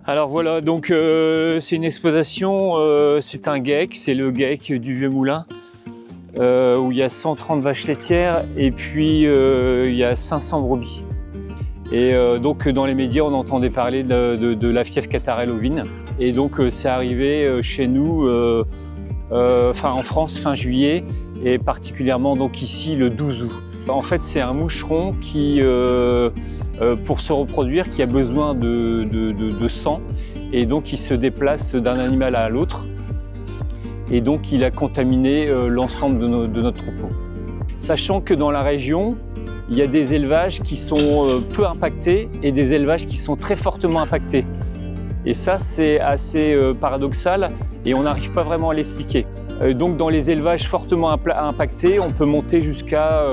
Alors voilà, donc c'est une exploitation, c'est un GEC, c'est le GEC du Vieux Moulin, où il y a 130 vaches laitières et puis il y a 500 brebis. Et donc dans les médias, on entendait parler de la fièvre catarrhale ovine. Et donc c'est arrivé chez nous, en France, fin juillet, et particulièrement donc ici le 12 août. En fait, c'est un moucheron qui, pour se reproduire, qui a besoin de sang, et donc il se déplace d'un animal à l'autre. Et donc il a contaminé l'ensemble de notre troupeau. Sachant que dans la région, il y a des élevages qui sont peu impactés et des élevages qui sont très fortement impactés. Et ça, c'est assez paradoxal et on n'arrive pas vraiment à l'expliquer. Donc dans les élevages fortement impactés, on peut monter jusqu'à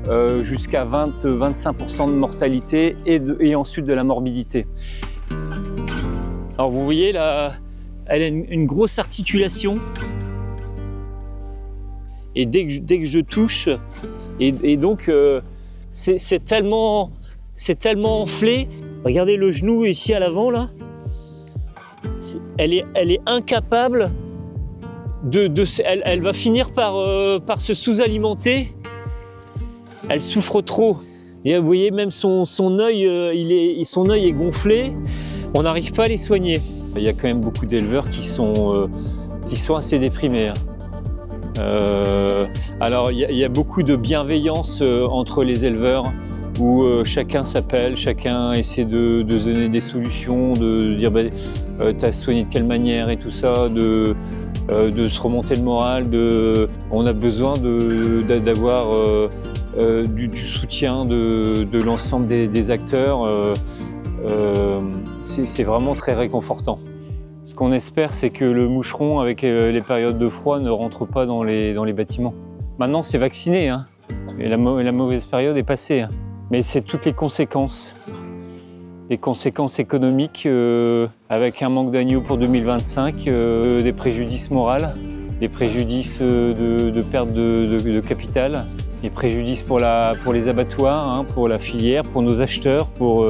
20-25% de mortalité et ensuite de la morbidité. Alors vous voyez là, elle a une grosse articulation. Et dès que je touche, et donc c'est tellement enflé. Regardez le genou ici à l'avant là. Elle est incapable elle va finir par se sous-alimenter. Elle souffre trop. Et vous voyez même son œil est gonflé. On n'arrive pas à les soigner. Il y a quand même beaucoup d'éleveurs qui sont assez déprimés. Alors il y a beaucoup de bienveillance entre les éleveurs où chacun s'appelle, chacun essaie de donner des solutions, de dire t'as soigné de quelle manière et tout ça, de se remonter le moral, on a besoin d'avoir du soutien de l'ensemble des acteurs. C'est vraiment très réconfortant. Ce qu'on espère, c'est que le moucheron, avec les périodes de froid, ne rentre pas dans les bâtiments. Maintenant, c'est vacciné, hein, et la mauvaise période est passée. Hein. Mais c'est toutes les conséquences économiques, avec un manque d'agneaux pour 2025, des préjudices moraux, des préjudices de perte de capital, des préjudices pour les abattoirs, hein, pour la filière, pour nos acheteurs, pour